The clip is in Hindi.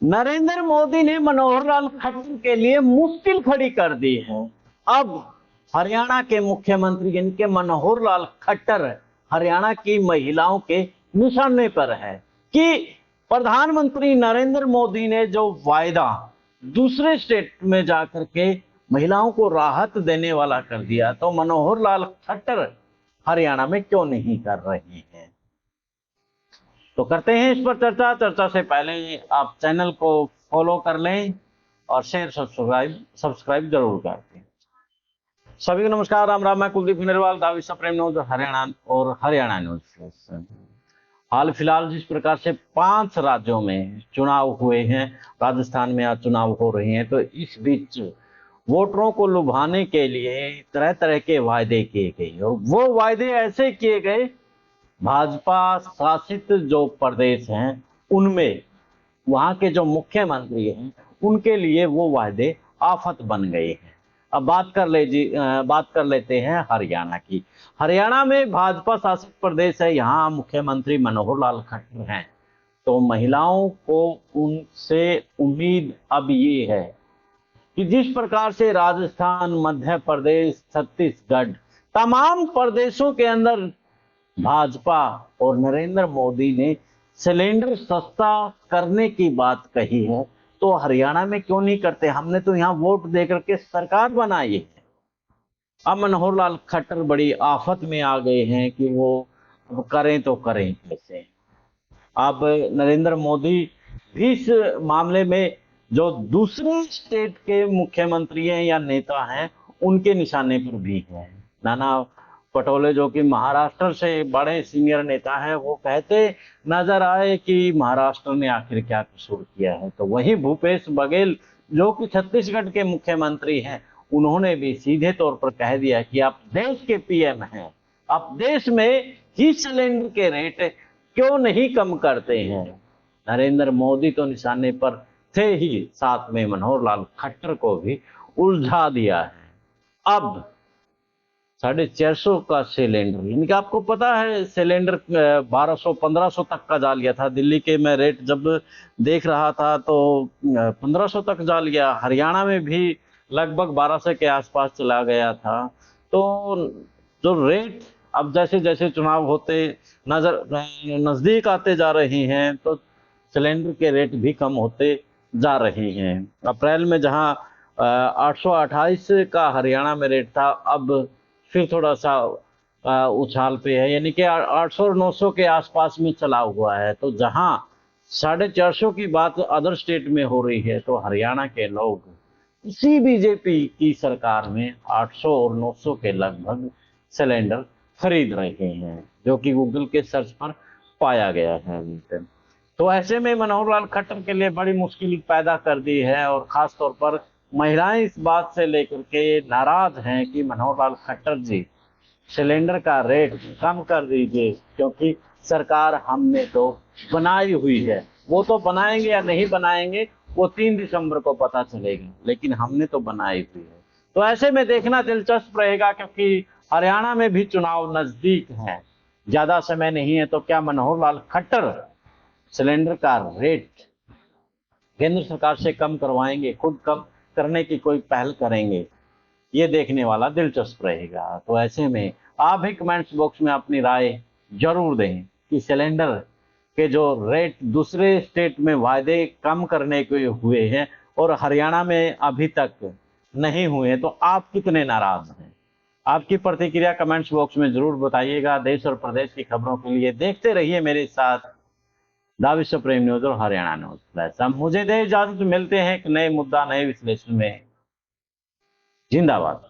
नरेंद्र मोदी ने मनोहर लाल खट्टर के लिए मुश्किल खड़ी कर दी है। अब हरियाणा के मुख्यमंत्री इनके मनोहर लाल खट्टर हरियाणा की महिलाओं के निशाने पर है कि प्रधानमंत्री नरेंद्र मोदी ने जो वायदा दूसरे स्टेट में जाकर के महिलाओं को राहत देने वाला कर दिया, तो मनोहर लाल खट्टर हरियाणा में क्यों नहीं कर रहे हैं। तो करते हैं इस पर चर्चा से पहले आप चैनल को फॉलो कर लें और शेयर सब्सक्राइब जरूर कर दें। सभी को नमस्कार, राम राम। मैं कुलदीप खंडेलवाल, दाविश प्रेम न्यूज हरियाणा और हरियाणा न्यूज। हाल फिलहाल जिस प्रकार से 5 राज्यों में चुनाव हुए हैं, राजस्थान में आज चुनाव हो रहे हैं, तो इस बीच वोटरों को लुभाने के लिए तरह तरह के वायदे किए गए और वो वायदे ऐसे किए गए, भाजपा शासित जो प्रदेश हैं उनमें वहां के जो मुख्यमंत्री हैं उनके लिए वो वायदे आफत बन गए हैं। अब बात कर लेते हैं हरियाणा की। हरियाणा में भाजपा शासित प्रदेश है, यहाँ मुख्यमंत्री मनोहर लाल खट्टर हैं। तो महिलाओं को उनसे उम्मीद अब ये है कि जिस प्रकार से राजस्थान, मध्य प्रदेश, छत्तीसगढ़, तमाम प्रदेशों के अंदर भाजपा और नरेंद्र मोदी ने सिलेंडर सस्ता करने की बात कही है, तो हरियाणा में क्यों नहीं करते। हमने तो यहाँ वोट देकर के सरकार बनाई है। अब मनोहर लाल खट्टर बड़ी आफत में आ गए हैं कि वो अब करें तो करें कैसे। अब नरेंद्र मोदी भी इस मामले में जो दूसरे स्टेट के मुख्यमंत्री हैं या नेता हैं उनके निशाने पर भी है। नाना पटोले जो कि महाराष्ट्र से बड़े सीनियर नेता हैं, वो कहते नजर आए कि महाराष्ट्र ने आखिर क्या कसूर किया है। तो वहीं भूपेश बघेल जो कि छत्तीसगढ़ के मुख्यमंत्री हैं, उन्होंने भी सीधे तौर पर कह दिया कि आप देश के पीएम हैं, आप देश में ही सिलेंडर के रेट क्यों नहीं कम करते हैं। नरेंद्र मोदी तो निशाने पर थे ही, साथ में मनोहर लाल खट्टर को भी उलझा दिया है। अब 450 का सिलेंडर, यानी कि आपको पता है सिलेंडर 1200-1500 तक का जा लिया था। दिल्ली के मैं रेट जब देख रहा था तो 1500 तक जा लिया। हरियाणा में भी लगभग 1200 के आसपास चला गया था। तो जो रेट अब जैसे जैसे चुनाव होते नजदीक आते जा रहे हैं, तो सिलेंडर के रेट भी कम होते जा रहे हैं। अप्रैल में जहां 828 का हरियाणा में रेट था, अब फिर थोड़ा सा उछाल पे है, यानी कि 800 और 900 के आसपास में चला हुआ है। तो जहां 450 की बात अदर स्टेट में हो रही है, तो हरियाणा के लोग इसी बीजेपी की सरकार में 800 और 900 के लगभग सिलेंडर खरीद रहे हैं, जो कि गूगल के सर्च पर पाया गया है। तो ऐसे में मनोहर लाल खट्टर के लिए बड़ी मुश्किल पैदा कर दी है और खास तौर पर महिलाएं इस बात से लेकर के नाराज हैं कि मनोहर लाल खट्टर जी सिलेंडर का रेट कम कर दीजिए, क्योंकि सरकार हमने तो बनाई हुई है। वो तो बनाएंगे या नहीं बनाएंगे वो 3 दिसंबर को पता चलेगा, लेकिन हमने तो बनाई हुई है। तो ऐसे में देखना दिलचस्प रहेगा, क्योंकि हरियाणा में भी चुनाव नजदीक है, ज्यादा समय नहीं है। तो क्या मनोहर लाल खट्टर सिलेंडर का रेट केंद्र सरकार से कम करवाएंगे, खुद कम करने की कोई पहल करेंगे, ये देखने वाला दिलचस्प रहेगा। तो ऐसे में आप भी कमेंट्स बॉक्स में अपनी राय जरूर दें कि सिलेंडर के जो रेट दूसरे स्टेट में वायदे कम करने के हुए हैं और हरियाणा में अभी तक नहीं हुए, तो आप कितने नाराज हैं। आपकी प्रतिक्रिया कमेंट्स बॉक्स में जरूर बताइएगा। देश और प्रदेश की खबरों के लिए देखते रहिए मेरे साथ दाविश प्रेम न्यूज और हरियाणा न्यूज प्लस। हम मुझे दे इजाजत, मिलते हैं एक नए मुद्दा, नए विश्लेषण में। जिंदाबाद।